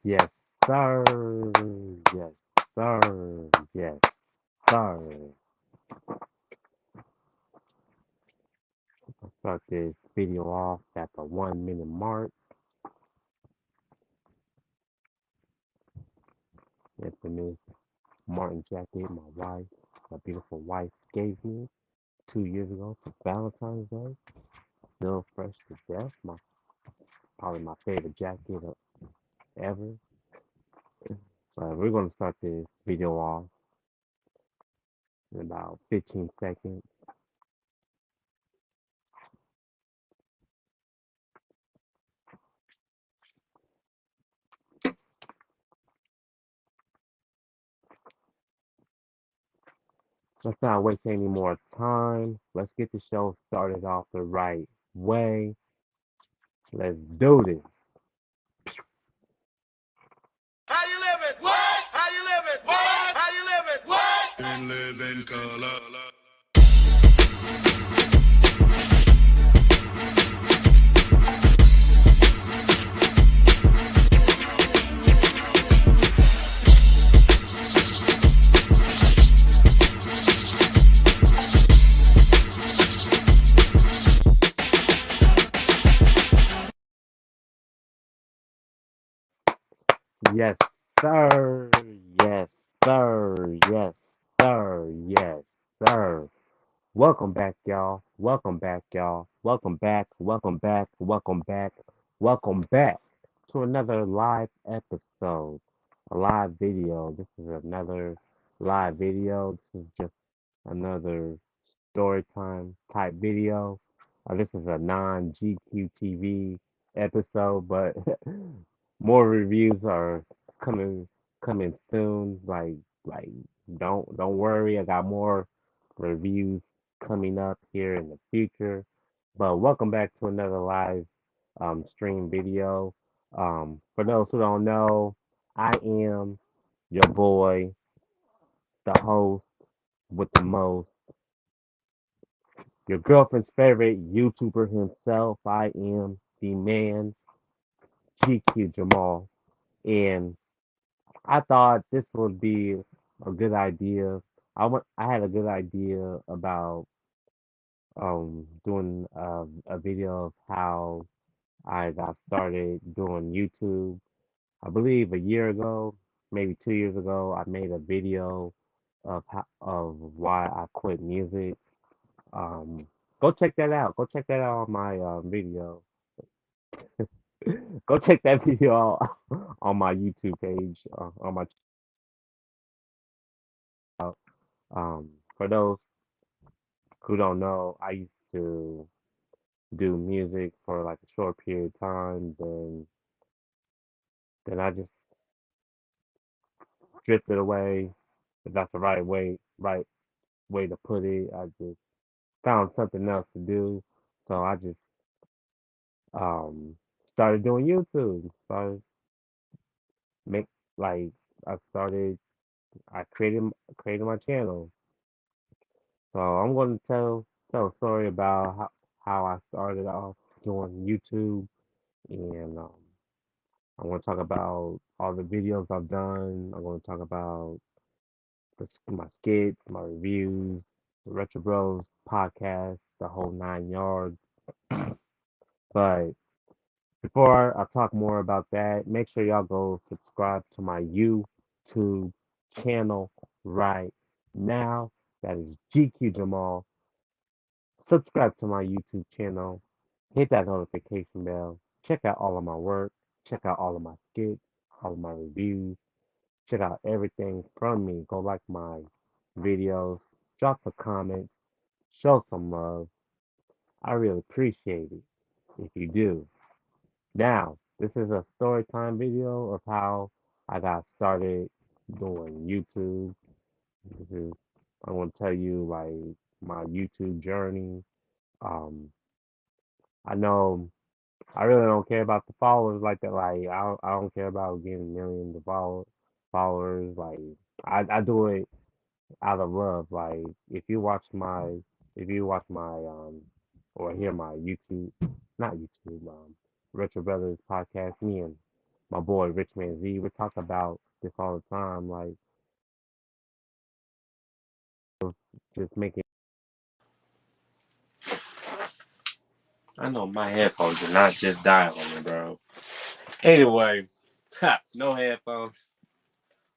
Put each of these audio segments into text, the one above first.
Yes, sir. Yes, sir. Yes, sir. Let's start this video off at the 1 minute mark. Infamous Martin jacket my wife, my beautiful wife, gave me 2 years ago for Valentine's Day. Still fresh to death. Probably my favorite jacket ever. But we're gonna start this video off in about 15 seconds. Let's not waste any more time. Let's get the show started off the right way. Let's do this. How you living? What? How you living? What? How you living? What? And live in color. Yes, sir. Yes, sir. Yes, sir. Yes, sir. Welcome back, y'all. Welcome back, y'all. Welcome back. Welcome back. Welcome back. Welcome back to another live episode, a live video. This is another live video. This is just another story time type video. This is a non GQTV episode, but more reviews are coming coming soon. Like don't worry, I got more reviews coming up here in the future. But welcome back to another live stream video. For those who don't know, I am your boy, the host with the most, your girlfriend's favorite YouTuber himself. I am the man, GQ Jamal. And I thought this would be a good idea. I had a good idea about doing a video of how I got started doing YouTube. I believe a year ago, maybe 2 years ago, I made a video of why I quit music. Um, Go check that out. Go check that out on my video. Go check that video out on my YouTube page, on my channel. For those who don't know, I used to do music for like a short period of time, then I just drifted away. If that's the right way to put it. I just found something else to do, so I just um started doing YouTube. Started make like I started I created my channel. So I'm going to tell a story about how I started off doing YouTube, and I want to talk about all the videos I've done. I'm going to talk about my skits, my reviews, the Retro Bros podcast, the whole 9 yards. But before I talk more about that, make sure y'all go subscribe to my YouTube channel right now. That is GQ Jamal. Subscribe to my YouTube channel. Hit that notification bell. Check out all of my work. Check out all of my skits, all of my reviews. Check out everything from me. Go like my videos. Drop the comments. Show some love. I really appreciate it if you do. Now, this is a story time video of how I got started doing YouTube. This is I want to tell you like my YouTube journey. Um, I know I really don't care about the followers like that. Like I don't care about getting millions of followers. Like I do it out of love. Like if you watch my or hear my YouTube, not YouTube, Retro Brothers podcast, me and my boy Rich Man Z. We talk about this all the time, like just making. I know my headphones did not just die on me, bro. Anyway, no headphones.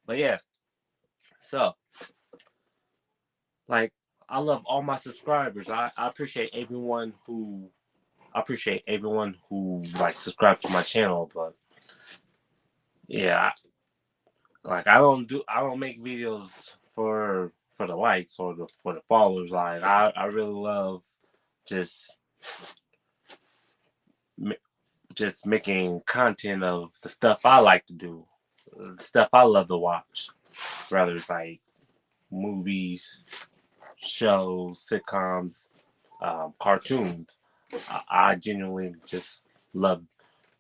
But yeah, so like I love all my subscribers. I appreciate everyone who like subscribe to my channel. But yeah, like I don't make videos for the likes or for the followers. Like I really love just just making content of the stuff I like to do, the stuff I love to watch. Whether it's like movies, shows, sitcoms, cartoons. I genuinely just love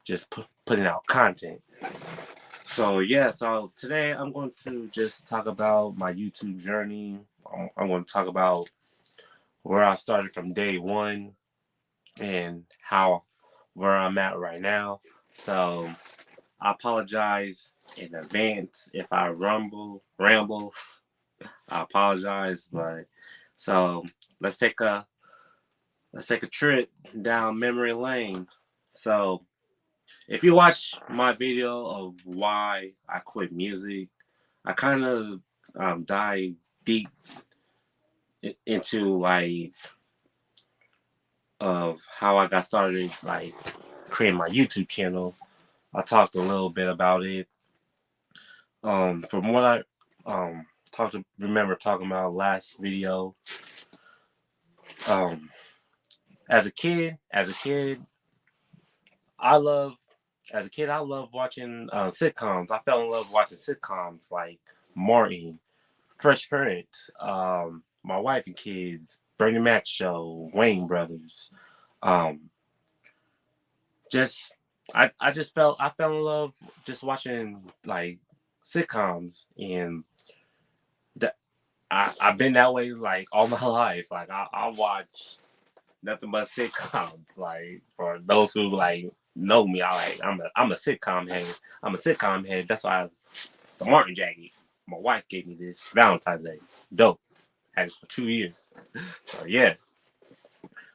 just putting out content. So yeah, so today I'm going to just talk about my YouTube journey. I'm going to talk about where I started from day one and how where I'm at right now. So I apologize in advance if I ramble. I apologize, but so let's take a let's take a trip down memory lane. So if you watch my video of why I quit music, I kind of dive deep into like of how I got started, like creating my YouTube channel. I talked a little bit about it. From what I remember talking about last video. Um, as a kid, I love I love watching sitcoms. I fell in love watching sitcoms like Martin, Fresh Prince, My Wife and Kids, Bernie Mac Show, Wayne Brothers. Um, just I fell in love just watching like sitcoms, and that I've been that way like all my life. Like I watch nothing but sitcoms. Like for those who like know me, I'm a sitcom head. I'm a sitcom head. That's why the Martin jacket. My wife gave me this Valentine's Day. Dope. Had this for 2 years. So yeah.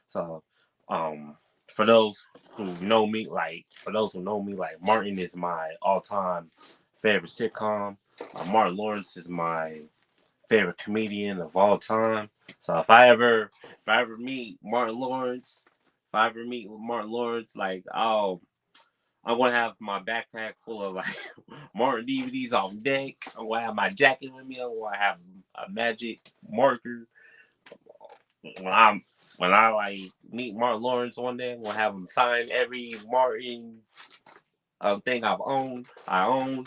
So for those who know me, like Martin is my all-time favorite sitcom. Martin Lawrence is my favorite comedian of all time. So if I ever meet Martin Lawrence, if I ever meet Martin Lawrence, like I'm gonna have my backpack full of like Martin DVDs on deck. I'm gonna have my jacket with me. I'm gonna have a magic marker. When I'm when I like meet Martin Lawrence one day, I'm gonna have him sign every Martin thing I own.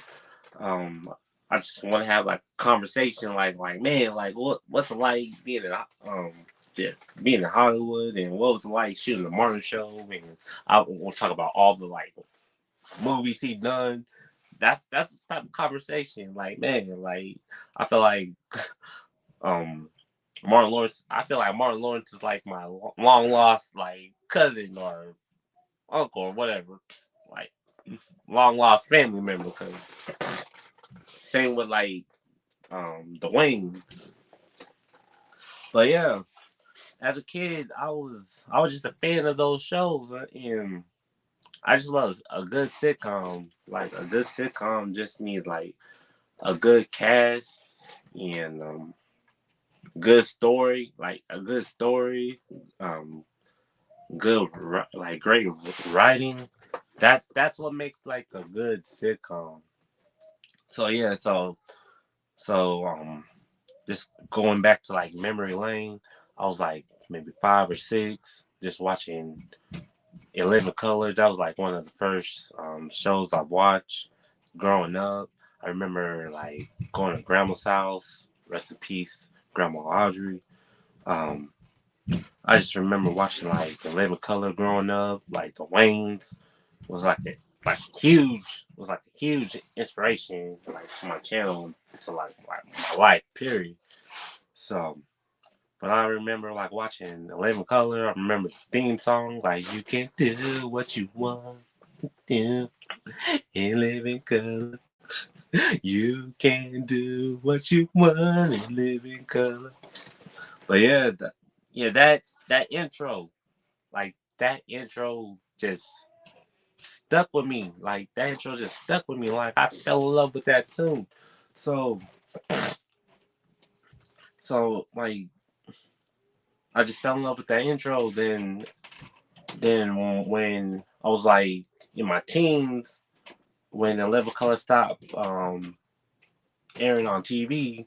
Um, I just want to have like a conversation, like man, like what's it like being in just being in Hollywood, and what was it like shooting the Martin show, and I want to talk about all the like movies he done. That's the type of conversation, like man, like I feel like um Martin Lawrence. I feel like Martin Lawrence is like my long lost like cousin or uncle or whatever, like long lost family member. Cause same with like the Waynes. But yeah, as a kid, I was just a fan of those shows, and I just love a good sitcom. Like a good sitcom just needs like a good cast and good story, like a good story, um, like great writing. That's what makes like a good sitcom. So yeah, so just going back to like memory lane, I was like maybe 5 or 6, just watching 11 Colors. That was like one of the first shows I watched growing up. I remember like going to grandma's house. Rest in peace, Grandma Audrey. Um, I just remember watching like 11 Color growing up. Like the Waynes was like a huge inspiration like to my channel, to like my life period. So but I remember like watching 11 Color. I remember the theme song, like "You Can Do What You Want." Yeah, in living color. You can do what you want and live in color. But yeah, that intro, like that intro just stuck with me. Like that intro just stuck with me. Like I fell in love with that tune. So like I just fell in love with that intro. Then when I was like in my teens, when the Live Color stopped airing on TV,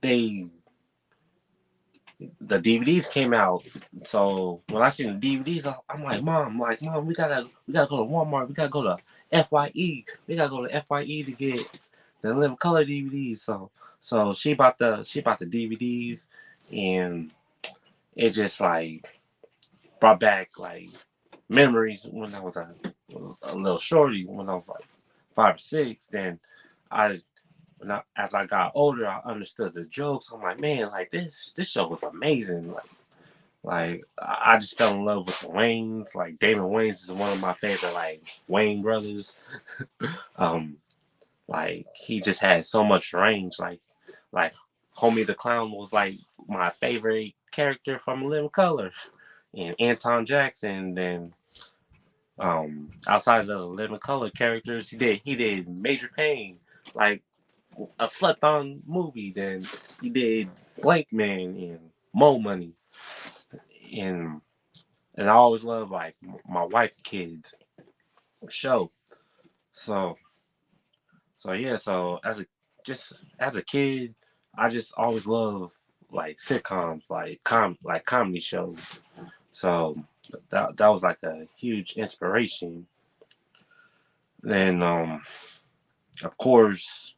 they the DVDs came out. So when I seen the DVDs, I'm like, Mom, we gotta go to Walmart. We gotta go to FYE. We gotta go to FYE to get the Living Color DVDs. So she bought the DVDs, and it just like brought back like memories when I was a little shorty, when I was like 5 or 6. Then I as I got older, I understood the jokes. I'm like, man, like this show was amazing. Like I just fell in love with the Waynes. Like Damon Wayans is one of my favorite like Wayne brothers. Um, like he just had so much range. Like Homie the Clown was like my favorite character from Living Color, and Anton Jackson. Then outside of the Living Color characters, he did Major Payne, like a slept on movie. Then he did Blank Man and Mo Money, and I always love like my wife and kids show. So yeah, so as a kid, I just always love like sitcoms, like comedy shows. So that was like a huge inspiration. Then of course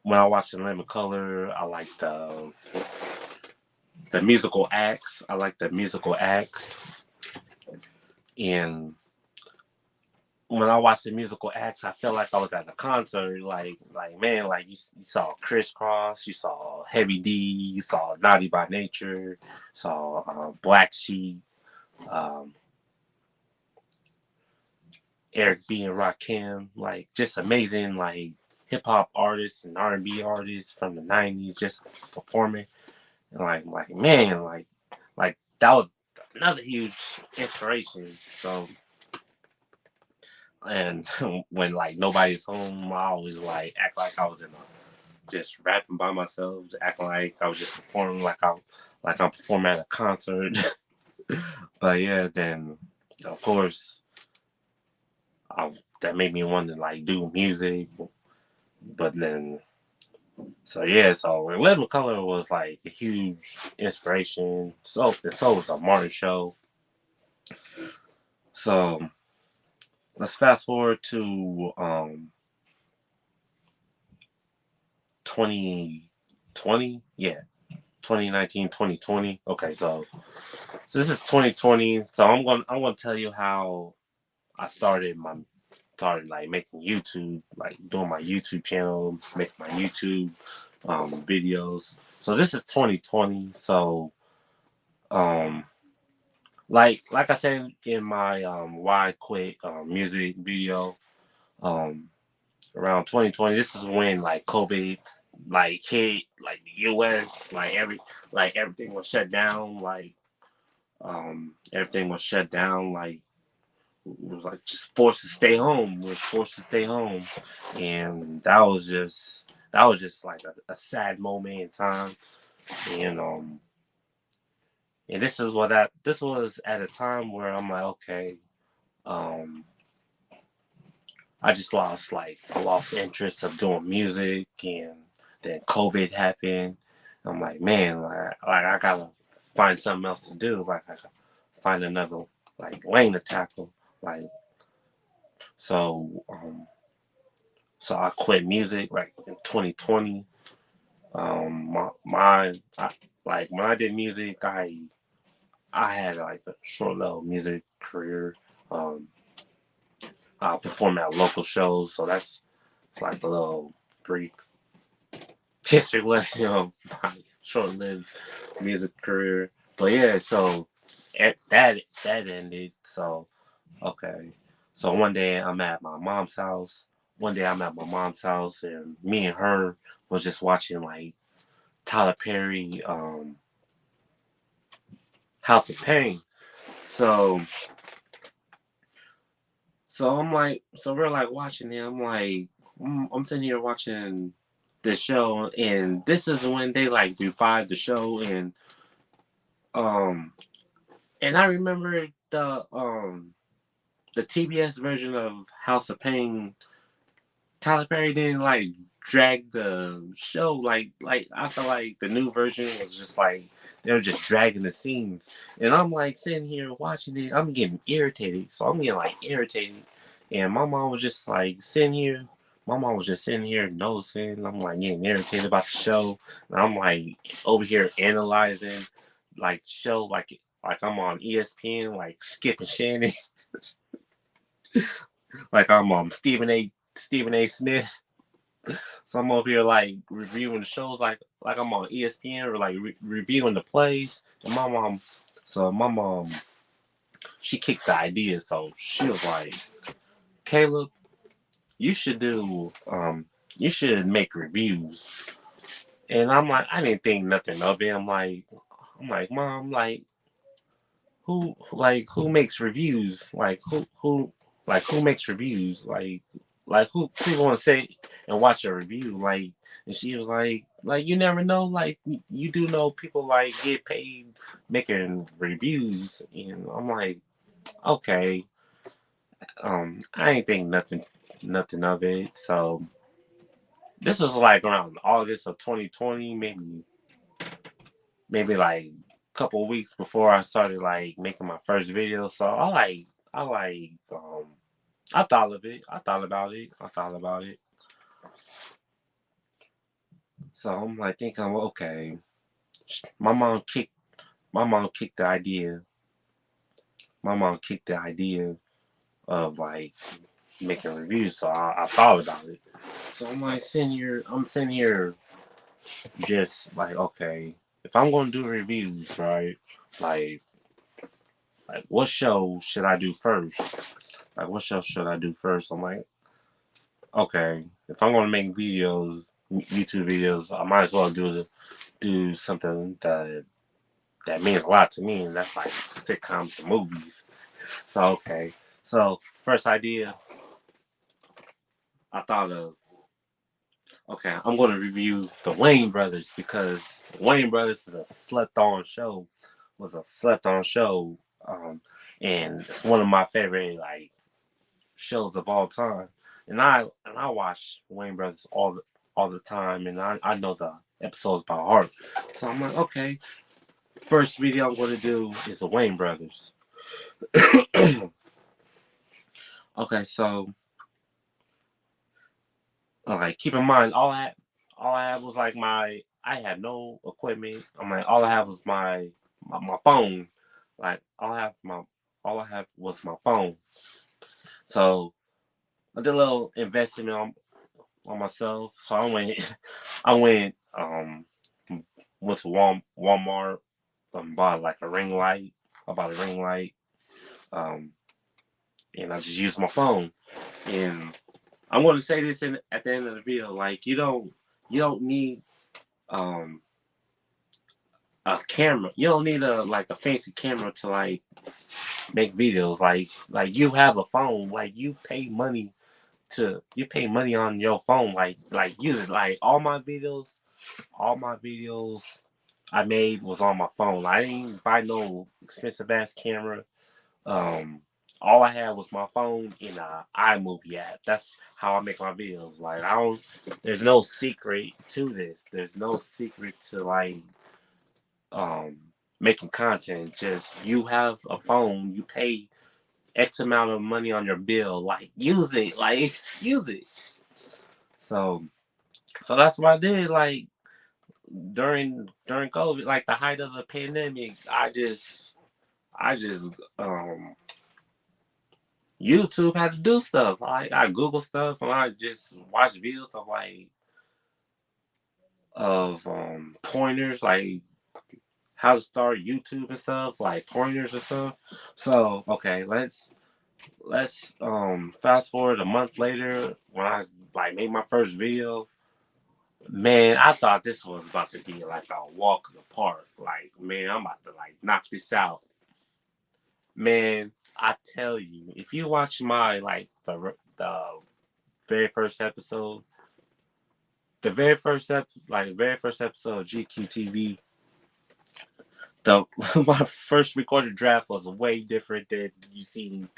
when I watched the Living Color, I like the musical acts. I like the musical acts, and when I watched the musical acts, I felt like I was at a concert. Like man, like you saw Crisscross, you saw Heavy D, you saw Naughty by Nature, saw Black Sheep, um, Eric B and Rakim, like just amazing like hip hop artists and R&B artists from the '90s just performing. And like man, like that was another huge inspiration. So and when like nobody's home, I always like act like I was in a just rapping by myself, acting like I was just performing like I'm performing at a concert. But yeah, then of course that made me want to like do music. But then so Living Color was like a huge inspiration. So was a Martin show. So let's fast forward to 2020. Yeah, 2019, 2020. Okay, so this is 2020. So I'm gonna tell you how I started like making YouTube, like doing my YouTube channel, making my YouTube videos. So this is 2020. So um like I said in my why I quit music video um around 2020. This is when like COVID like hit like the US, like everything was shut down, like everything was shut down, like was like just forced to stay home. Was forced to stay home, and that was just like a sad moment in time. And this was at a time where I'm like, okay, um, I lost interest of doing music, and then COVID happened. I'm like, man, like I gotta find something else to do. Like I gotta find another like lane to tackle. Like so, so I quit music like in 2020. Like when I did music, I had like a short little music career. Um, I performed at local shows, so it's like a little brief history lesson of my short-lived music career. But yeah, so that ended. So okay, So one day I'm at my mom's house. One day I'm at my mom's house, and me and her was just watching like Tyler Perry, House of Pain. So so we're like watching it. I'm like, I'm sitting here watching the show, and this is when they like revived the show, um, and I remember the TBS version of House of Pain. Tyler Perry didn't like drag the show like I felt like the new version was just like they were just dragging the scenes, and I'm like sitting here watching it. I'm getting irritated, so I'm getting like irritated, and my mom was just like sitting here. My mom was just sitting here noticing. I'm like getting irritated about the show, and I'm like over here analyzing like the show like I'm on ESPN like Skip and Shannon, like I'm Stephen A. Smith. So I'm over here like reviewing the shows like I'm on ESPN or like reviewing the plays. And my mom, she kicked the idea. So she was like, Caleb, you should you should make reviews. And I'm like, I didn't think nothing of it. I'm like, Mom, who makes reviews? Who makes reviews? Who want to sit and watch a review? And she was like you never know. Like you do know people like get paid making reviews, and I'm like, okay. I ain't think nothing of it. So this was like around August of 2020, maybe like a couple of weeks before I started like making my first video. So I like I thought of it. I thought about it. I thought about it. So I'm like thinking, well, okay. My mom kicked my mom kicked the idea. My mom kicked the idea of like making reviews. So I thought about it. So I'm sitting here just like, okay, if I'm gonna do reviews, right? Like what show should I do first? Like what show should I do first? I'm like, okay, if I'm gonna make YouTube videos, I might as well do something that means a lot to me, and that's like sitcoms and movies. So okay, so first idea I thought of, okay, I'm gonna review the Wayne Brothers because Wayne Brothers is a slept-on show. Was a slept-on show, um, and it's one of my favorite like shows of all time. And I watch Wayne Brothers all the time, and I know the episodes by heart. So I'm like, okay, first video I'm going to do is the Wayne Brothers. Okay, so okay, keep in mind all I had was like I had no equipment. I'm like all I have was my phone. Like all I have was my phone. So I did a little investment on myself. So I went to Walmart, bought like a ring light. I bought a ring light, um, and I just used my phone. And I'm going to say this at the end of the video, like you don't need um a camera. You don't need a fancy camera to like make videos. Like you have a phone. Like you pay money on your phone. Like use it. Like all my videos I made was on my phone. I didn't buy no expensive ass camera. Um, all I had was my phone in a iMovie app. That's how I make my videos. Like I don't. There's no secret to this. There's no secret to like um making content. Just you have a phone. You pay X amount of money on your bill. Like use it. Like use it. So so that's what I did. Like during COVID, like the height of the pandemic, I just YouTube had to do stuff. I Google stuff and I just watch videos of pointers like how to start YouTube and stuff, like pointers and stuff. So okay, let's fast forward a month later when I like made my first video. Man, I thought this was about to be like a walk in the park. Like, man, I'm about to like knock this out. Man, I tell you, if you watch my like the very first episode, the very first episode of GQTV, the my first recorded draft was way different than you see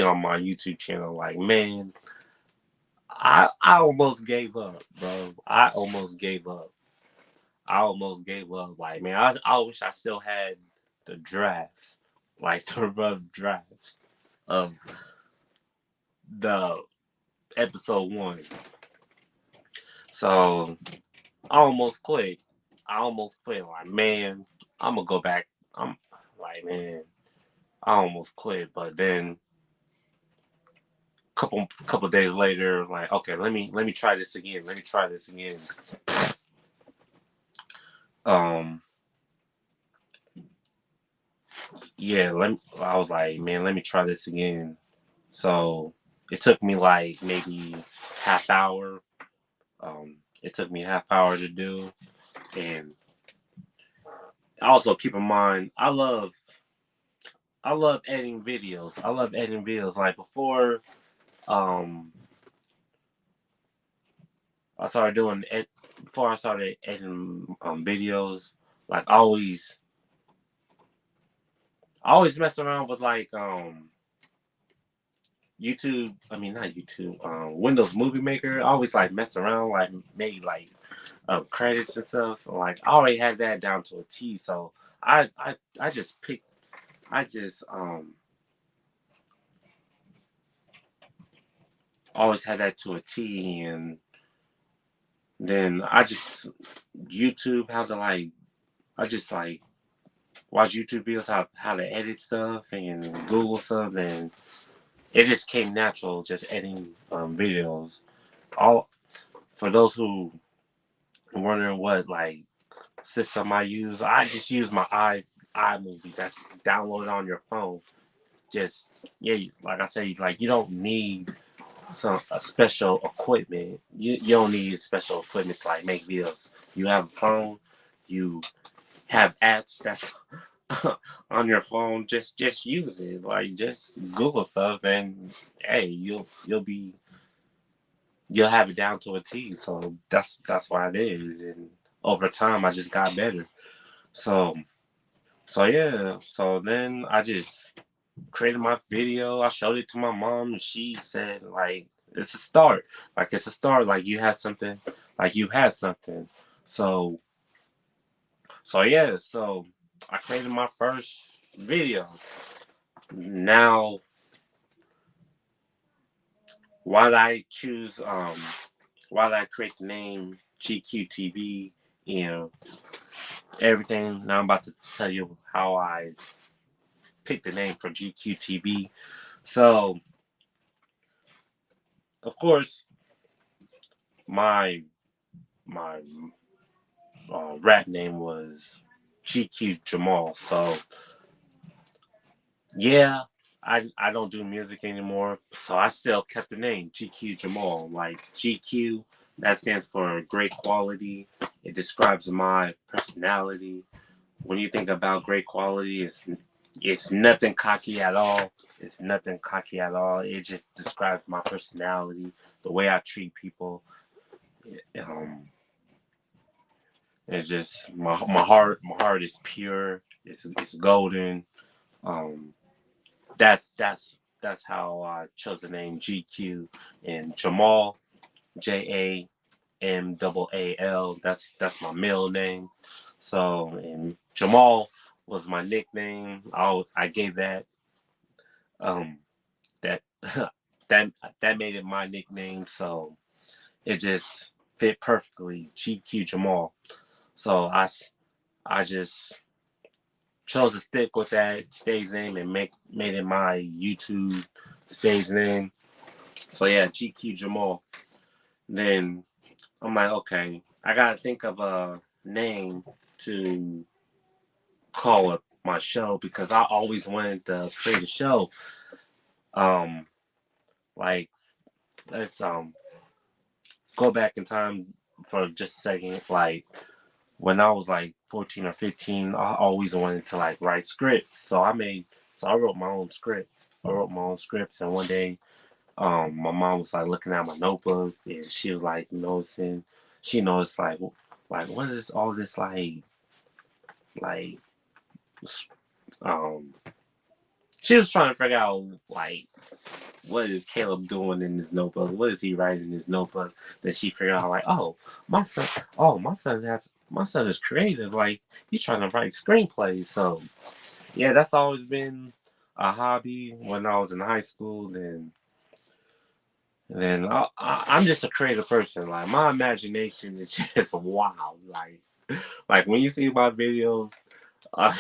on my YouTube channel. Like, man, I almost gave up, bro. I almost gave up. I almost gave up. Like, man, I wish I still had the drafts, like the rough drafts of the episode one. So I almost quit. I almost quit. Like, man, I'm gonna go back. I'm like, man, I almost quit. But then couple days later, like, okay, let me try this again. Let me try this again. Um, yeah, I was like, man, let me try this again. So it took me like maybe half hour. It took me half hour to do, and also keep in mind, I love editing videos. I love editing videos. Like um I started doing ed before I started editing videos, like I always mess around with like YouTube. I mean not YouTube. Windows Movie Maker. I always like mess around, like made like credits and stuff. Like I already had that down to a T. So I just picked. I just always had that to a T, and then I just YouTube how to like I just like watch YouTube videos how to edit stuff and Google stuff, and it just came natural just editing videos. All for those who are wondering what like system I use, I just use my iMovie that's downloaded on your phone. Just yeah, like I say, like you don't need some a special equipment. You don't need special equipment to like make videos. You have a phone, you have apps that's on your phone. Just use it. Like just Google stuff, and hey, you'll have it down to a T. So that's what it is. And over time, I just got better. So yeah. So then I just created my video. I showed it to my mom, and she said like it's a start. Like it's a start. Like you had something. Like you had something. So yeah. So I created my first video. Now, why did I choose? Why did I create the name GQTV? You know everything. Now I'm about to tell you how I picked the name for GQTV. So, of course, my my rap name was GQ Jamal. So yeah, I don't do music anymore. So I still kept the name GQ Jamal. Like GQ, that stands for great quality. It describes my personality. When you think about great quality, it's nothing cocky at all. It's nothing cocky at all. It just describes my personality, the way I treat people. Um, it's just my heart is pure. It's golden. Um, that's how I chose the name GQ, and Jamal, JAMAAL. That's my middle name. So and Jamal was my nickname. I gave that um that that that made it my nickname. So it just fit perfectly. GQ Jamal. So I just chose to stick with that stage name and made it my YouTube stage name. So yeah, GQ Jamal. Then I'm like, okay, I gotta think of a name to call up my show because I always wanted to create a show. Um, like let's go back in time for just a second. Like when I was like 14 or 15, I always wanted to like write scripts. So I wrote my own scripts. And one day, my mom was like looking at my notebook, and she was like noticing. She noticed like what is all this like um. She was trying to figure out like what is Caleb doing in his notebook? What is he writing in his notebook? Then she figured out like, my son, my son is creative. Like he's trying to write screenplays. So yeah, that's always been a hobby when I was in high school. Then I'm just a creative person. Like my imagination is just wild. Like when you see my videos, uh,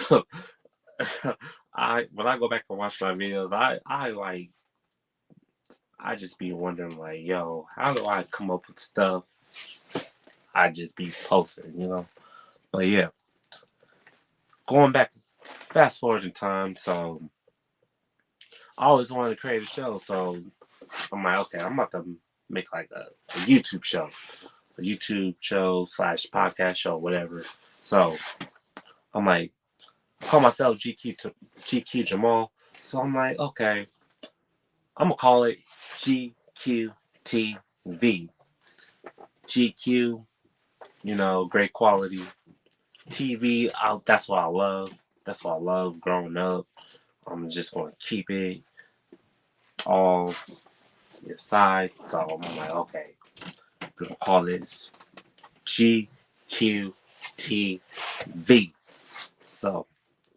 I when I go back and watch my videos, I just be wondering like, yo, how do I come up with stuff? I just be posting, you know. But yeah, going back, fast forward in time. So I always wanted to create a show. So I'm like, okay, I'm about to make like a YouTube show, a YouTube show slash podcast show, whatever. So I'm like, I call myself GQ Jamal. So I'm like, okay, I'm gonna call it GQTV. GQ, great quality. TV, that's what I love. That's what I love growing up. I'm just going to keep it all inside. So I'm like, okay, we're going to call this GQTV. So,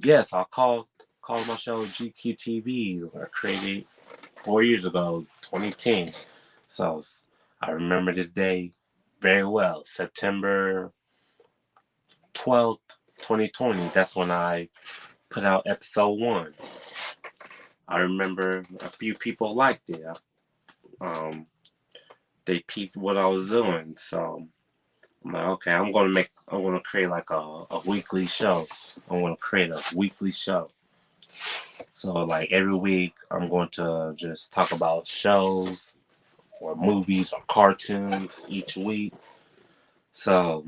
yeah, so called my show GQTV. I created 4 years ago, 2010. So I remember this day very well. September 12th, 2020. That's when I put out episode 1. I remember a few people liked it. Um, they peeped what I was doing, so I'm like, okay, I'm gonna create like a weekly show. I'm gonna create a weekly show. So like every week, I'm going to just talk about shows or movies or cartoons each week. So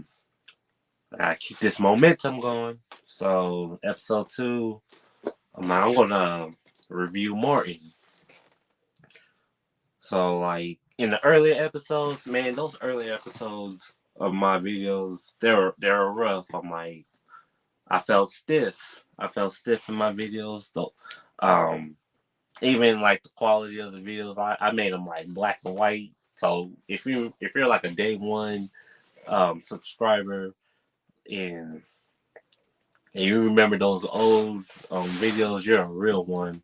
I keep this momentum going. So episode 2, I'm gonna review Morton. So like in the earlier episodes, man, those earlier episodes of my videos, they were rough. I'm like, I felt stiff. I felt stiff in my videos. Though, um, even like the quality of the videos, I made them like black and white. So if you're like a day one subscriber and you remember those old videos, you're a real one.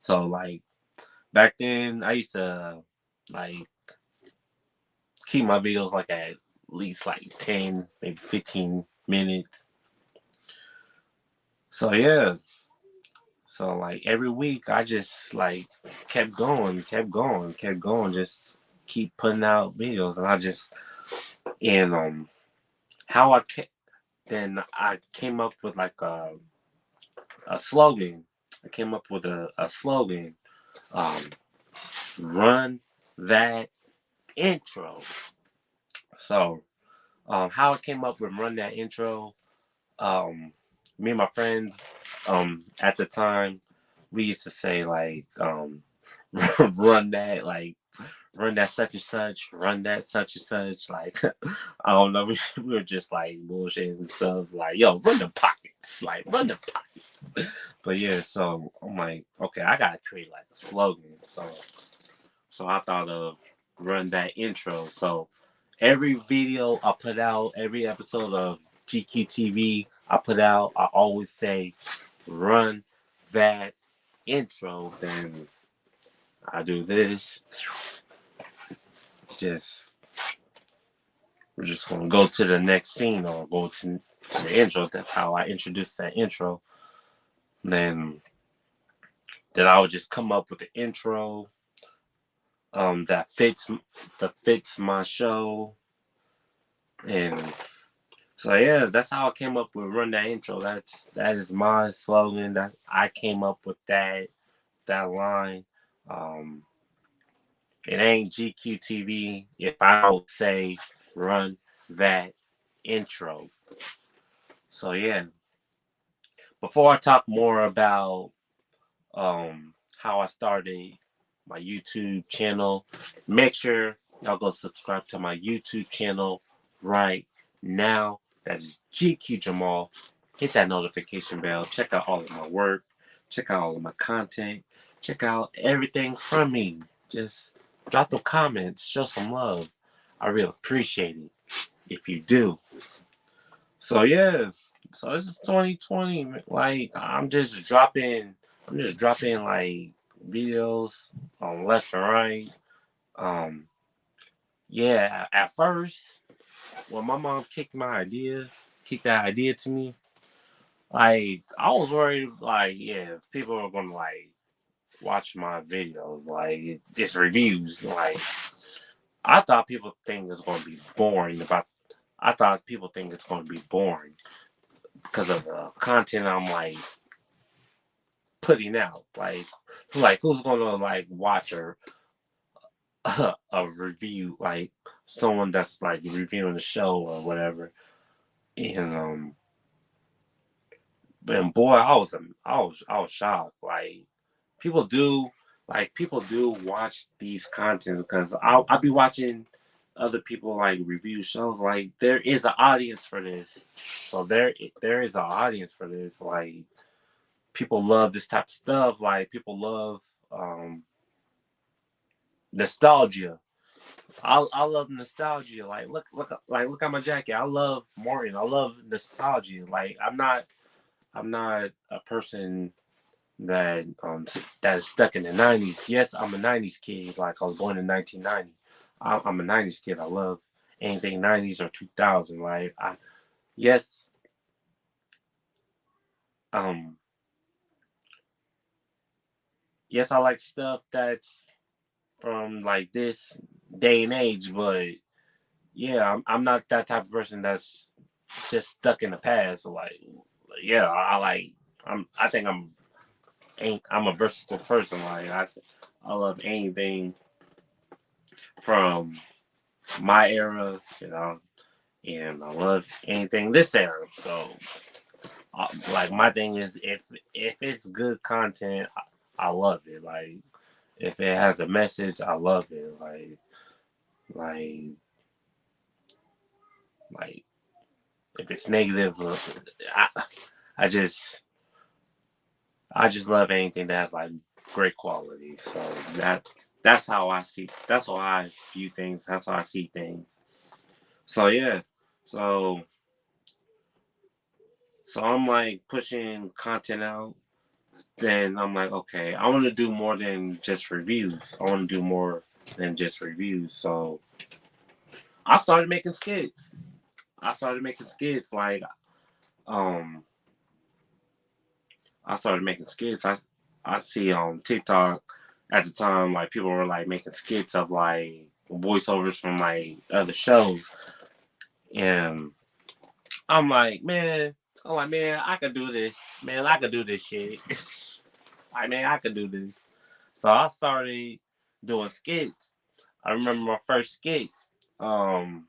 So like back then, I used to like keep my videos like at least like 10, maybe 15 minutes. So yeah. So like every week I just like kept going, just keep putting out videos and and how then I came up with like a slogan. I came up with a slogan. Um run that intro. So how I came up with run that intro, um, me and my friends, at the time, we used to say like, run that, like, run that such and such, run that such and such. Like, I don't know, we were just like bullshitting and stuff. Like, yo, run the pockets, like, run the pockets. But yeah, so I'm like, okay, I gotta create like a slogan. So I thought of run that intro. So every video I put out, every episode of GQTV I put out, I always say run that intro. Then I do this. Just we're just gonna go to the next scene or go to the intro. That's how I introduce that intro. Then then I would just come up with the intro that fits my show. And So yeah, that's how I came up with run that intro. That is my slogan. That I came up with that line. Um, it ain't GQTV if I don't say run that intro. So yeah, before I talk more about how I started my YouTube channel, make sure y'all go subscribe to my YouTube channel right now. That's GQ Jamal. Hit that notification bell. Check out all of my work. Check out all of my content. Check out everything from me. Just drop the comments. Show some love. I really appreciate it if you do. So yeah, so this is 2020. Like I'm just dropping like videos on left and right. Um, yeah, at first when my mom kicked that idea to me, like I was worried, like yeah, people are gonna like watch my videos, like it's reviews. Like I thought people think it's gonna be boring. I thought people think it's gonna be boring because of the content I'm like putting out. Like who's gonna like watch a review, like someone that's like reviewing the show or whatever. And and boy, I was shocked. People do people do watch these content because I'll be watching other people like review shows. Like there is an audience for this, so there is an audience for this. Like people love this type of stuff. Like people love um nostalgia. I love nostalgia. Like look at my jacket. I love Martin. I love nostalgia. Like I'm not a person that is stuck in the '90s. Yes, I'm a '90s kid. Like I was born in 1990. I'm a '90s kid. I love anything '90s or 2000. Like I yes um yes I like stuff that's from like this day and age, but yeah, I'm not that type of person that's just stuck in the past. Yeah, I like I think I'm a versatile person. Like I love anything from my era, and I love anything this era. So like my thing is if it's good content, I love it. Like if it has a message, I love it. Like like if it's negative, I I just I just love anything that has like great quality. So that's how I see. That's how I view things. That's how I see things. So yeah. So so I'm like pushing content out. Then I'm like, okay, I want to do more than just reviews. I want to do more than just reviews. So I started making skits. I started making skits. Um, I started making skits. I see on TikTok at the time like people were like making skits of like voiceovers from like other shows, and I'm like, man, I could do this, man, I could do this shit, like man, I could do this. So I started doing skits. I remember Um,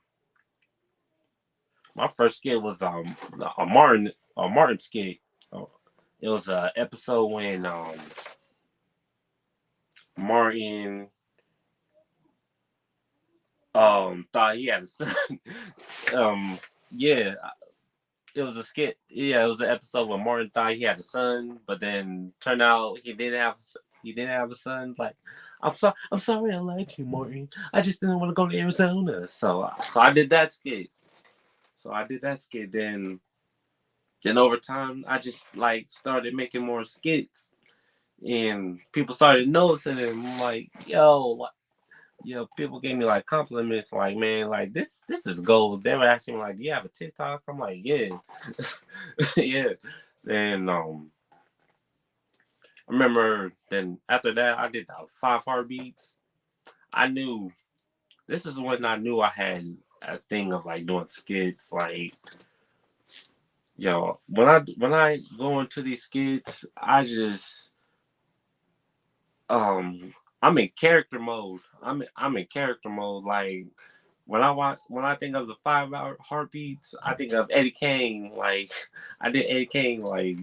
my first skit was a Martin skit. Uh, It was a episode when Martin thought he had a son. um yeah, it was a skit. Yeah, it was an episode where Martin thought he had a son, but then turned out he didn't have a son. Like, I'm sorry I lied to you, Martin. I just didn't want to go to Arizona. So I did that skit. So I did that skit. Then over time I just like started making more skits, and people started noticing it. I'm like, people gave me like compliments, like, man, like this is gold. They were asking me like, do you have a TikTok? I'm like, yeah, yeah. And I remember then after that, I did the 5 heartbeats. I knew this is when I knew I had a thing of like doing skits. Like yo, when I go into these skits, um I'm in character mode. I'm in character mode. Like when I think of the 5 hour heartbeats, I think of Eddie Kane. Like I did Eddie Kane. Like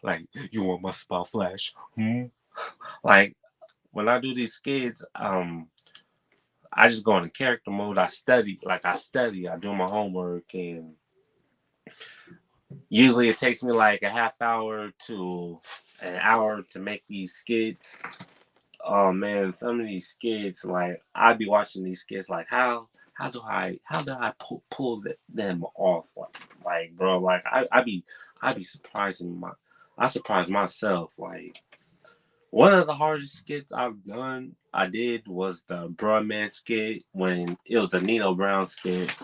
like you want my spot flash? Hmm? Like when I do these skits, I just go into character mode. I study. I do my homework, and usually it takes me like a half hour to an hour to make these skits. Oh man, some of these skits, like I'd be watching these skits, like how do I them off, like bro, like I be surprising I surprise myself. Like one of the hardest skits I did was the Bruh Man skit when it was the Nino Brown skit.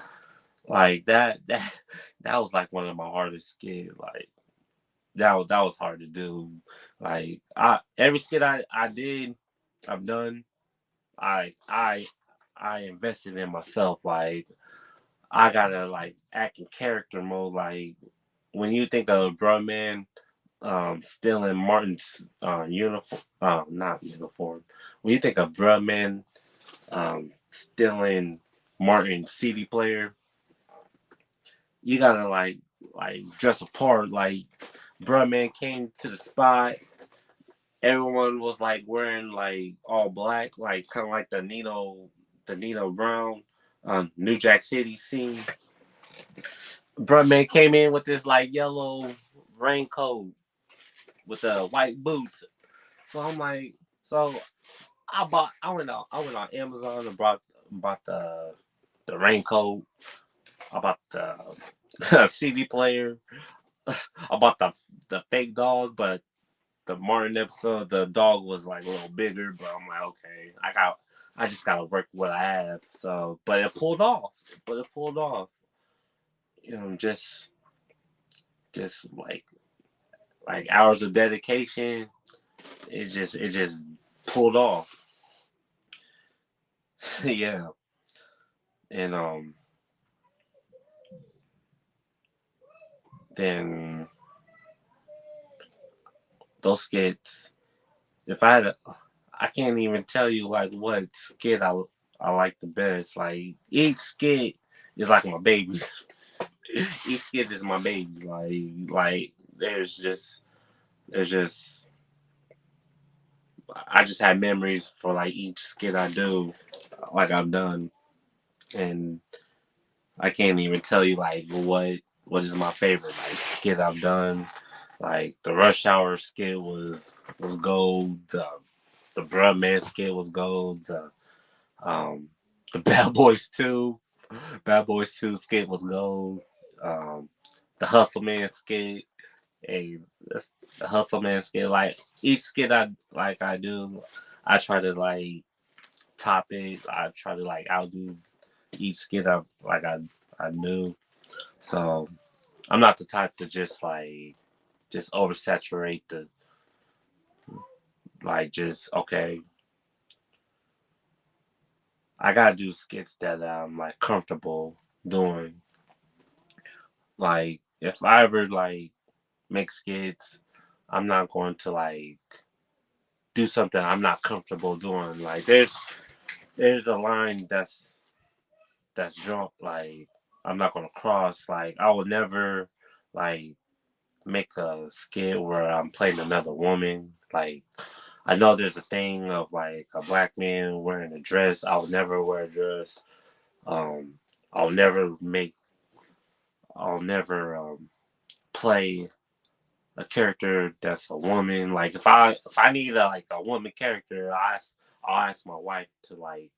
Like that was like one of my hardest skits. Like that was hard to do. Like I every skit I did I've done I I I invested in myself. Like I gotta like act in character mode. Like when you think of Bruh Man stealing Martin's uniform, not uniform. When you think of Bruh Man stealing Martin's CD player, you gotta like dress apart. Like Bruh Man came to the spot. Everyone was like wearing like all black, like kind of like the Nino Brown, New Jack City scene. Bruh Man came in with this like yellow raincoat with the white boots. So I'm like, so I went on Amazon and bought the raincoat. I bought the CD player. I bought the fake dog, but the Martin episode, the dog was like a little bigger. But I'm like, okay, I just gotta work with what I have. So, but it pulled off. But it pulled off. You know, just like hours of dedication. It just pulled off. Yeah, and then those skits. If I had, I can't even tell you like what skit I like the best. Like each skit is like my baby. Each skit is my baby. Like there's just I just have memories for like each skit I do, like I've done, and I can't even tell you like what is my favorite like skit I've done. Like the Rush Hour skit was gold. The Bruh Man skit was gold. Um, the Bad Boys 2 skit was gold. Um, the Hustle Man skit, a the Hustle Man skit. Like each skit I do, I try to like top it. I try to like outdo each skit I do. So I'm not the type to just oversaturate the like just okay. I gotta do skits that I'm like comfortable doing. Like if I ever like make skits, I'm not going to like do something I'm not comfortable doing. Like there's a line that's drawn like I'm not gonna cross. Like I will never like make a skit where I'm playing another woman. Like I know there's a thing of like a black man wearing a dress. I would never wear a dress. Um, I'll never make. I'll never play a character that's a woman. Like if I need a woman character, I'll ask my wife to like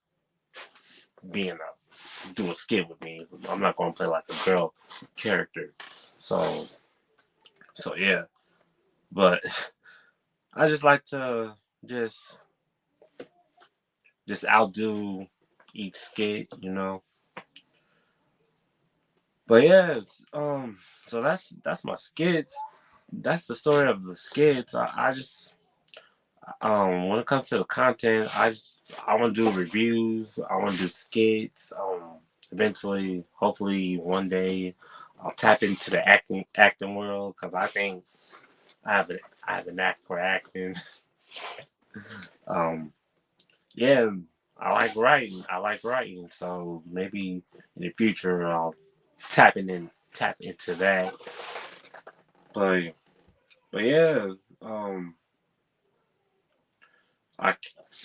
be in a do a skit with me. I'm not gonna play like a girl character. So yeah. But I just like to just just outdo each skit, you know. But yes, so that's my skits. That's the story of the skits. I just when it comes to the content, I want to do reviews. I want to do skits. eventually, hopefully, one day, I'll tap into the acting world because I think I have an knack for acting. um, yeah, I like writing. So maybe in the future I'll tap into that. But yeah, um, I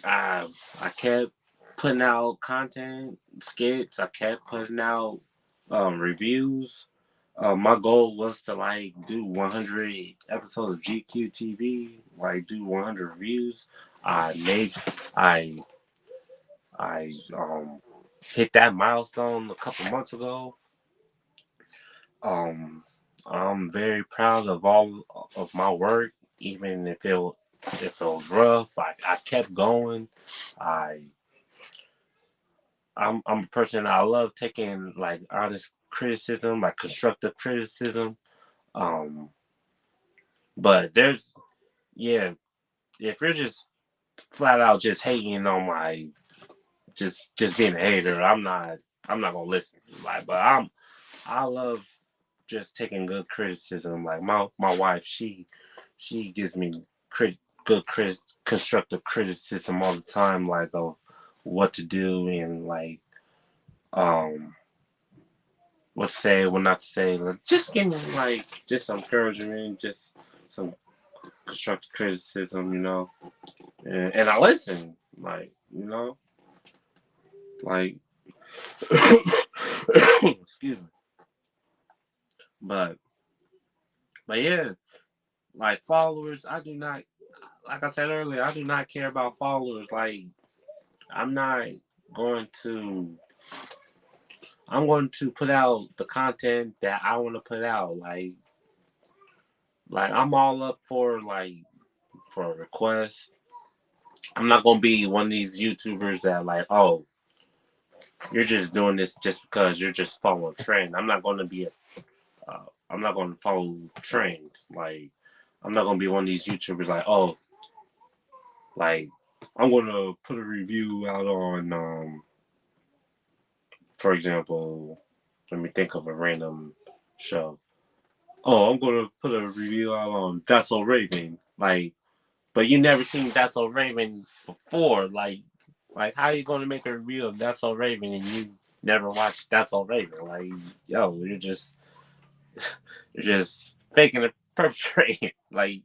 I I kept putting out content, skits. I kept putting out reviews. My goal was to like do 100 episodes of GQTV, like do 100 reviews. I made I I hit that milestone a couple months ago. Um, I'm very proud of all of my work, even if it was rough. I kept going. I I'm a person I love taking like honest criticism, like constructive criticism. Um, but there's yeah, if you're just flat out just hating on my just being a hater, I'm not gonna listen. Like, but I love just taking good criticism. Like my wife, she gives me good constructive criticism all the time, like of what to do and like um what to say, what not to say. Like, just give me like just some encouragement, just some constructive criticism, and I listen, like like excuse me, but yeah, like followers, I do not, like I said earlier, I do not care about followers. Like I'm not going to, I'm going to put out the content that I want to put out. Like I'm all up for for requests. I'm not gonna be one of these YouTubers that like, oh, you're just doing this just because you're just following trend. I'm not gonna follow trends. Like I'm not gonna be one of these YouTubers like, oh, like I'm gonna put a review out on, for example, let me think of a random show. Oh, I'm gonna put a review out on That's So Raven. Like, but you never seen That's So Raven before. Like how you gonna make a review of That's So Raven and you never watched That's So Raven? Like, yo, you're just faking a perpetrating. Like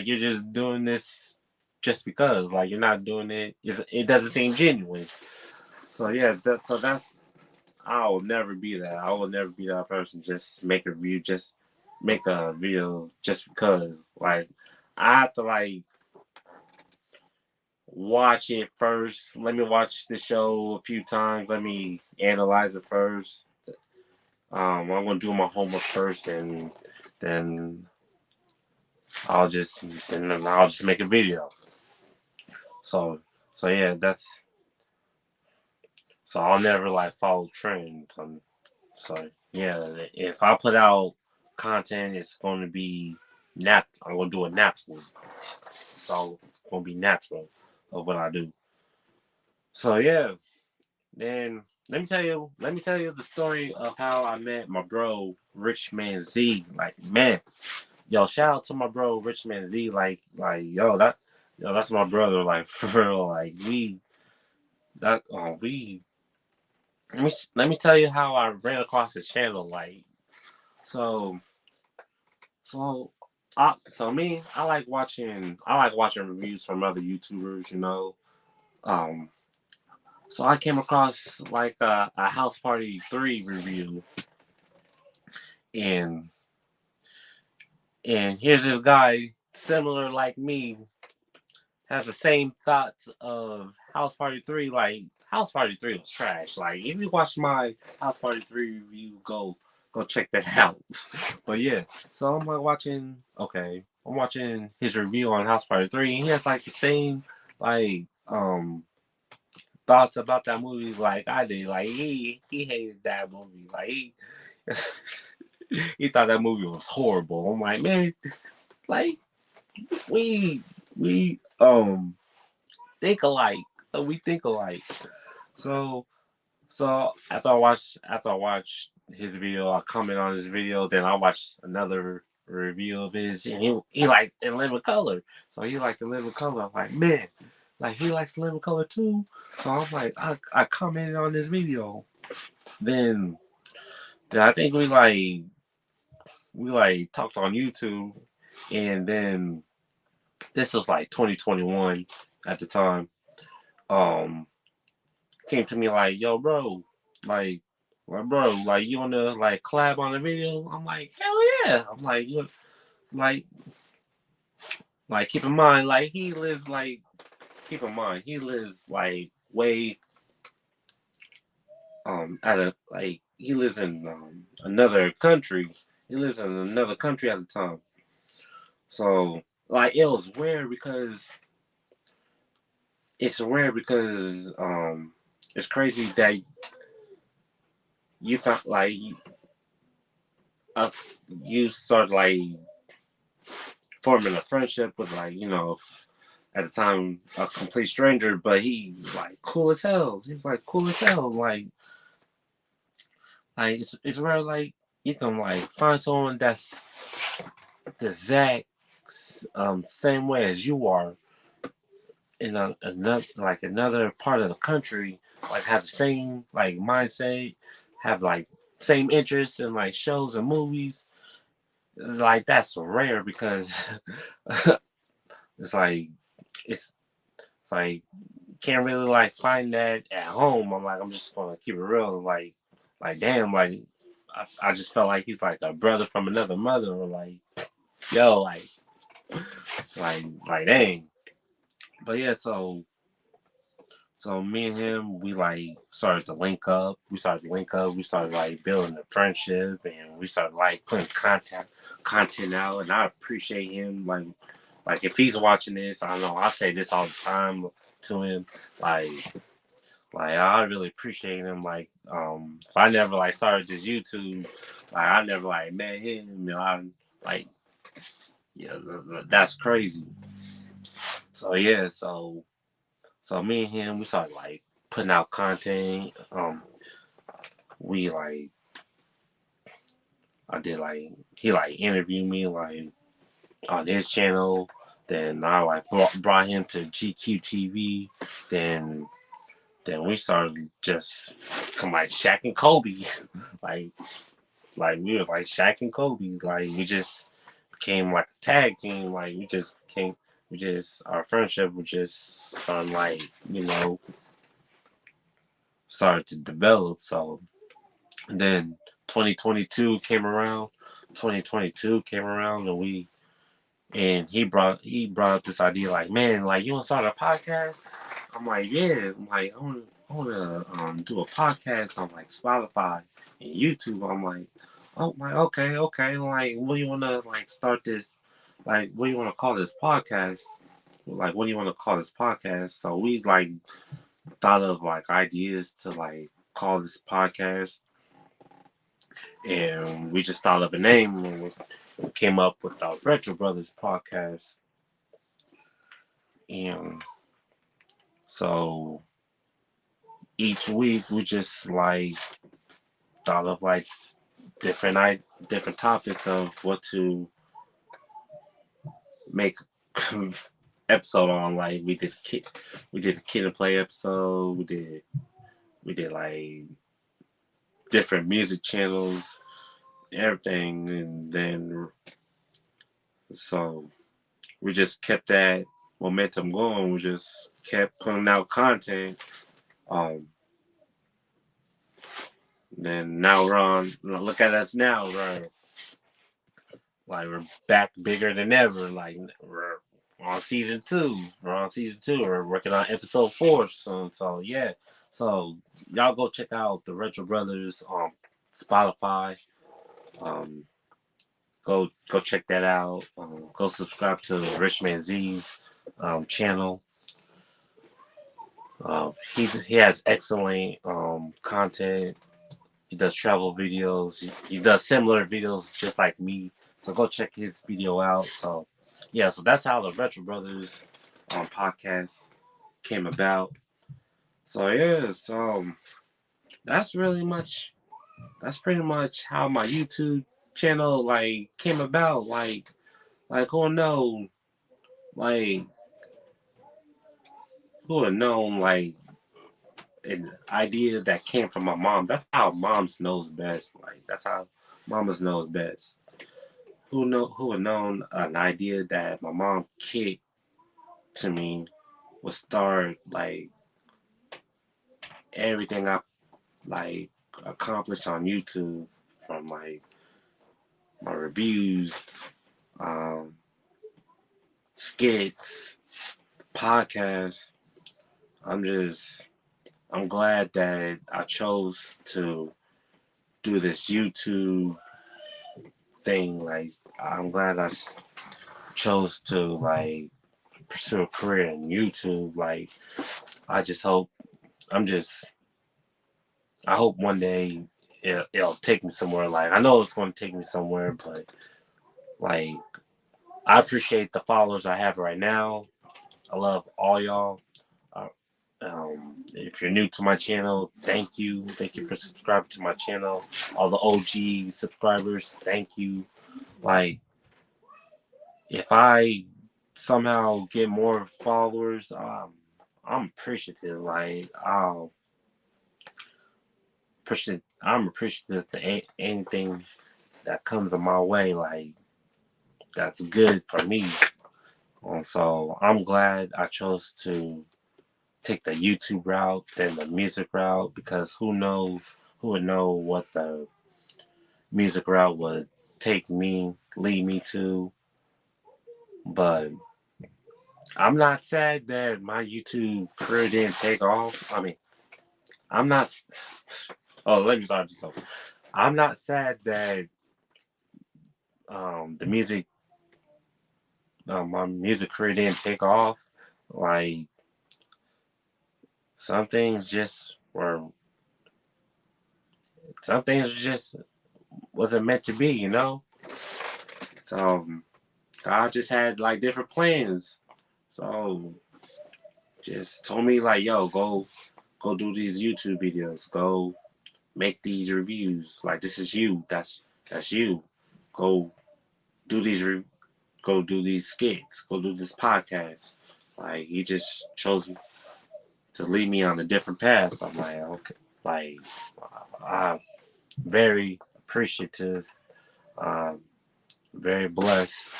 you're just doing this just because. Like you're not doing it. It doesn't seem genuine. So yeah, that's I will never be that. I will never be that person. Just make a review. Just make a video just because. Like I have to like watch it first. Let me watch the show a few times. Let me analyze it first. I'm gonna do my homework first, and then I'll just make a video. So yeah, that's so I'll never like follow trends. So yeah, if I put out content, it's going to be I'm going to do it naturally. So it's going to be natural of what I do. So yeah, then let me tell you the story of how I met my bro Rich Man Z. Like man, yo, shout out to my bro Rich Man Z. Like yo, that's my brother. Like for real, like we. Let me tell you how I ran across his channel. Like so So, I like watching reviews from other YouTubers. Um, so I came across like a House Party 3 review, and here's this guy similar like me has the same thoughts of House Party 3. Like House Party 3 was trash. Like if you watch my House Party 3 review, go check that out. But yeah, so I'm like I'm watching his review on House Party 3, and he has like the same like thoughts about that movie like I did. Like he hated that movie. Like he thought that movie was horrible. I'm like, man, like we we think alike. So we think alike. So So after I watch his video, I comment on his video, then I watch another review of his, and he like in living color. So he like the living color. I'm like, man, like he likes living color too. So I'm like, I commented on this video. Then then I think we like talked on YouTube, and then this was like 2021 at the time. Um, Came to me like, yo, bro, like, bro, like, you wanna like collab on the video? I'm like, hell yeah. I'm like, you like, keep in mind, like, keep in mind, he lives like way, at a like, he lives in another country. He lives in another country at the time. So, like, it was weird because it's crazy that you found like uh, you start like forming a friendship with like at the time a complete stranger, but he like cool as hell. He's like cool as hell. Like it's rare like you can like find someone that's the exact same way as you are in another part of the country, like have the same like mindset, have like same interests in like shows and movies. Like that's rare because it's like it's it's like can't really like find that at home. I'm just gonna keep it real. Like damn, like I just felt like he's like a brother from another mother. Or like yo, like dang. But yeah, so me and him, we like started to link up. We started to link up. We started like building a friendship, and we started like putting content out. And I appreciate him. Like if he's watching this, I know I say this all the time to him. Like I really appreciate him. If I never like started this YouTube, like I never like met him. I like yeah, that's crazy. So yeah, so me and him, we started like putting out content. We like I did like he like interviewed me like on his channel. Then I like brought him to GQTV. Then then we started just come like Shaq and Kobe, like we were like Shaq and Kobe. Like we just became like a tag team. Like we just came. We just our friendship was just starting like started to develop. So and then 2022 came around. 2022 came around, and he brought up this idea like, man, like you want to start a podcast? I'm like, yeah. I'm like, I want to do a podcast on like Spotify and YouTube. I'm like, oh my, okay. Like, what do you want to like start this? Like, what do you want to call this podcast? Like, what do you want to call this podcast? So we like thought of like ideas to like call this podcast, and we just thought of a name, and we came up with the Retro Brothers podcast. And so each week we just like thought of like different topics of what to make episode on. Like we did a kid and play episode. We did like different music channels, everything, and then so we just kept that momentum going. We just kept putting out content. Um, then now we're on. Look at us now. We're back bigger than ever. Like we're on season two. We're on season two. We're working on episode 4 soon. So yeah. So y'all go check out the Retro Brothers on Spotify. Um, go check that out. Go subscribe to Richman Z's channel. He has excellent content. He does travel videos. He does similar videos just like me. So go check his video out. So yeah, so that's how the Retro Brothers podcast came about. So yeah, so that's really much. That's pretty much how my YouTube channel like came about. Like who know, like who would known like an idea that came from my mom. That's how moms knows best. Like that's how mamas knows best. Who would known an idea that my mom kicked to me would start like everything I like accomplished on YouTube from like my reviews, um, skits, podcasts. I'm just I'm glad that I chose to do this YouTube thing. Like I'm glad chose to like pursue a career in YouTube. Like I just hope I'm just I hope one day it'll take me somewhere. Like I know it's going to take me somewhere, but like I appreciate the followers I have right now. I love all y'all. Uh, if you're new to my channel, thank you. Thank you for subscribing to my channel. All the OG subscribers, thank you. Like, if I somehow get more followers, I'm appreciative. Like, I'm appreciative to anything that comes in my way. Like, that's good for me. So I'm glad I chose to take the YouTube route than the music route because who would know what the music route would lead me to. But I'm not sad that my YouTube career didn't take off. I mean, I'm not. Oh, let me start this over. I'm not sad that the music, my music career didn't take off. Like some things just were, some things just wasn't meant to be, you know. So God just had like different plans. So just told me like, yo, go do these YouTube videos. Go make these reviews. Like this is you. That's you. Go do these go do these skits. Go do this podcast. Like he just chose to lead me on a different path. I'm like, okay, like I'm very appreciative. Um, very blessed.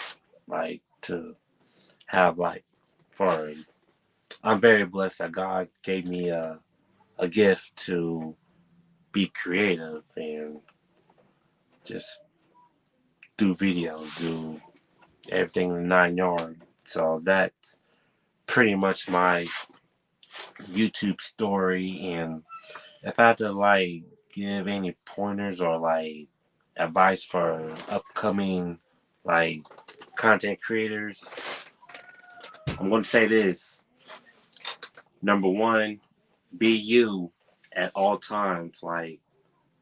Like to have like for I'm very blessed that God gave me a gift to be creative and just do videos, do everything in the 9 yard. So that's pretty much my YouTube story. And if I had to like give any pointers or like advice for upcoming like content creators, I'm going to say this. Number one, be you at all times. Like,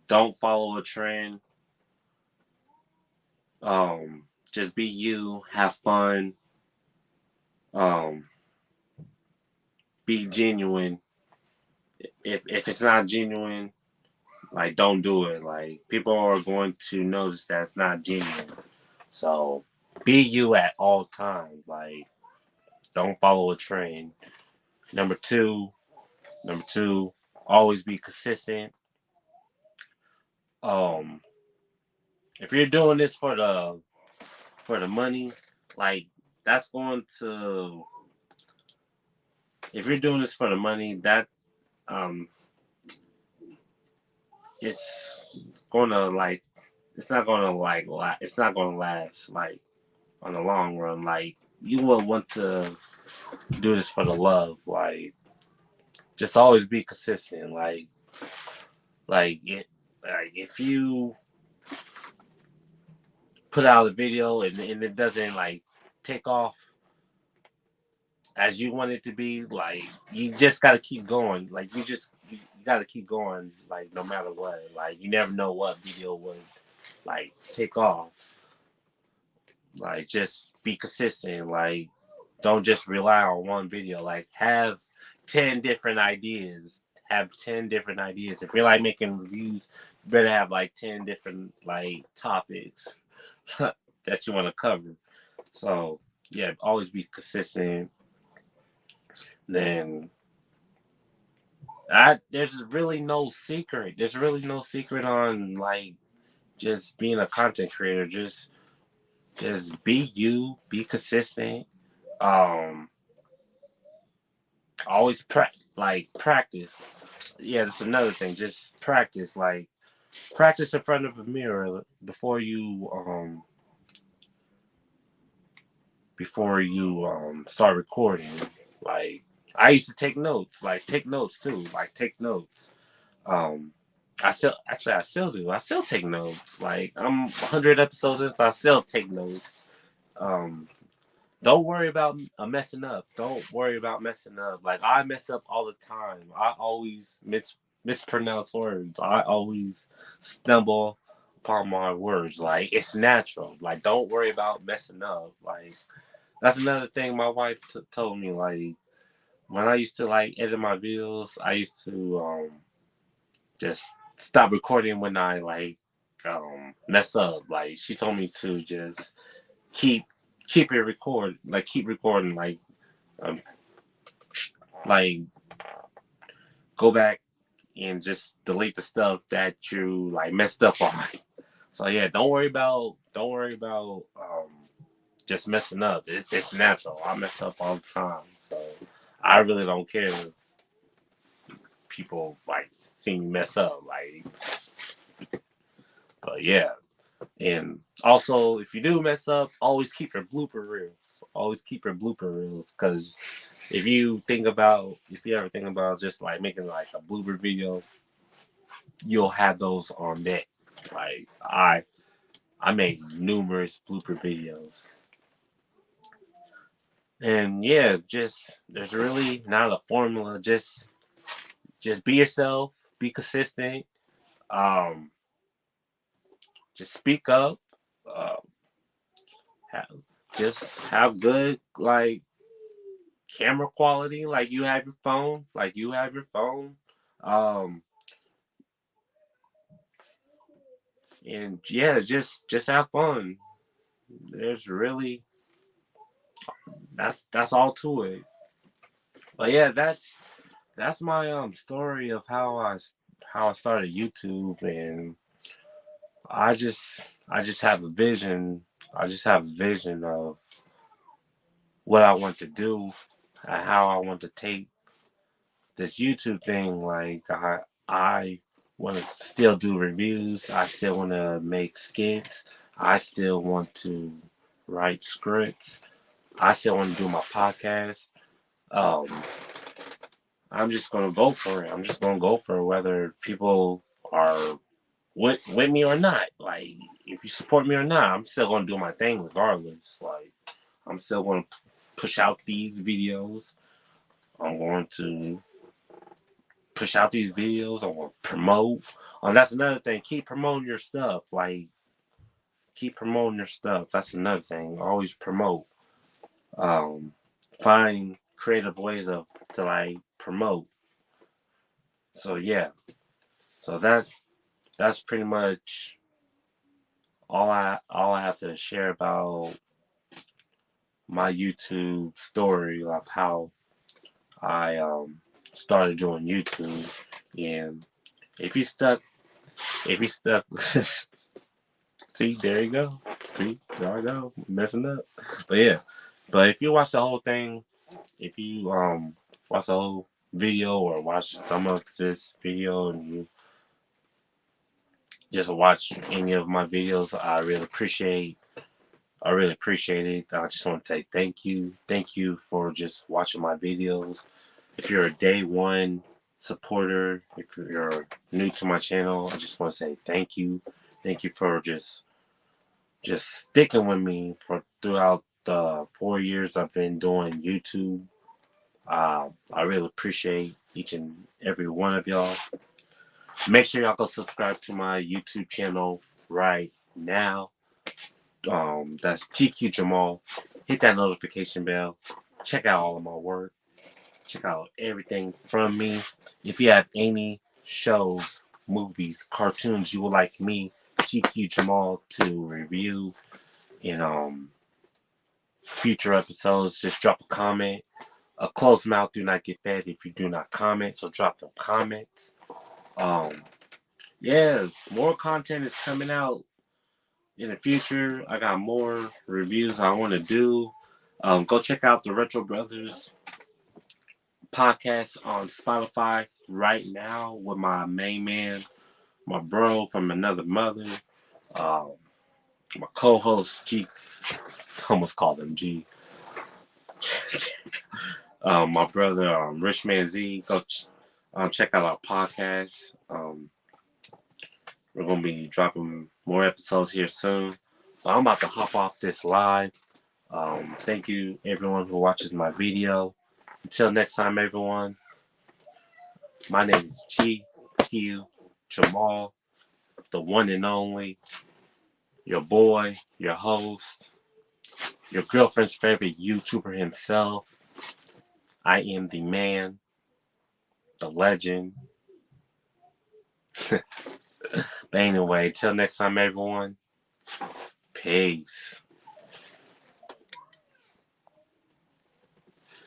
don't follow a trend. Just be you. Have fun. Um, be genuine. If it's not genuine, like don't do it. Like people are going to notice that it's not genuine. So be you at all times. Like don't follow a trend. Number two, number two, always be consistent. Um, if you're doing this for the money, like that's going to if you're doing this for the money, that um it's gonna like it's not gonna like it's not gonna last like on the long run. Like you will want to do this for the love. Like just always be consistent. Like it like if you put out a video and it doesn't like take off as you want it to be, like you just gotta keep going. Like you gotta keep going like no matter what. Like you never know what video would like take off. Like just be consistent. Like don't just rely on one video. Like have 10 different ideas. have 10 different ideas. If you're like making reviews, you better have like 10 different like topics that you want to cover. So yeah, always be consistent. Then there's really no secret. There's really no secret on like just being a content creator. Just be you, be consistent. Um, always practice. Yeah, that's another thing. Just practice. Like practice in front of a mirror before you start recording. Like I used to take notes. Like take notes too. Like take notes. Um, I still do. I still take notes. Like I'm 100 episodes in, so I still take notes. Um, don't worry about messing up. Don't worry about messing up. Like I mess up all the time. I always mispronounce words. I always stumble upon my words. Like it's natural. Like don't worry about messing up. Like that's another thing my wife told me. Like when I used to like edit my videos, I used to just stop recording when I like mess up. Like she told me to just keep keep recording um like go back and just delete the stuff that you like messed up on. So yeah, don't worry about just messing up. It's natural. I mess up all the time. So I really don't care if people like see me mess up. Like but yeah. And also, if you do mess up, always keep your blooper reels. Always keep your blooper reels, because if you ever think about just like making like a blooper video, you'll have those on deck. Like I made numerous blooper videos, and yeah, just there's really not a formula. Just be yourself, be consistent. Um, just speak up. Uh, have, just have good like camera quality, like you have your phone, um and yeah, just have fun. There's really that's all to it. But yeah, that's my story of how I started YouTube. And I just have a vision. I just have a vision of what I want to do and how I want to take this YouTube thing. Like I want to still do reviews. I still want to make skits. I still want to write scripts. I still want to do my podcast. Um, I'm just gonna go for it. I'm just gonna go for it, whether people are with me or not. Like if you support me or not, I'm still gonna do my thing regardless. Like I'm still gonna push out these videos. I'm going to push out these videos. I want to promote. That's another thing. Keep promoting your stuff. Like keep promoting your stuff. That's another thing. Always promote. Um, find creative ways to like promote. So yeah. So that's pretty much all I have to share about my YouTube story of how I started doing YouTube. And if you stuck, if you stuck. See, there you go. See, there I go, messing up. But yeah, but if you watch the whole thing, if you watch the whole video or watch some of this video and you just watch any of my videos, I really appreciate it. I just want to say thank you for just watching my videos. If you're a day one supporter, if you're new to my channel, I just want to say thank you for just sticking with me for throughout the 4 years I've been doing YouTube. I really appreciate each and every one of y'all. Make sure y'all go subscribe to my YouTube channel right now. That's GQ Jamal. Hit that notification bell. Check out all of my work. Check out everything from me. If you have any shows, movies, cartoons you would like me, GQ Jamal, to review in future episodes, just drop a comment. A closed mouth do not get fed if you do not comment, so drop them comments. Um, yeah, more content is coming out in the future. I got more reviews I want to do. Go check out the Retro Brothers podcast on Spotify right now with my main man, my bro from another mother, um, my co-host G. Almost called him G. My brother Rich Man Z. Go check out our podcast. We're gonna be dropping more episodes here soon. So I'm about to hop off this live. Thank you everyone who watches my video. Until next time, everyone. My name is GQ Jamal, the one and only, your boy, your host, your girlfriend's favorite YouTuber himself. I am the man, the legend. But anyway, till next time, everyone. Peace.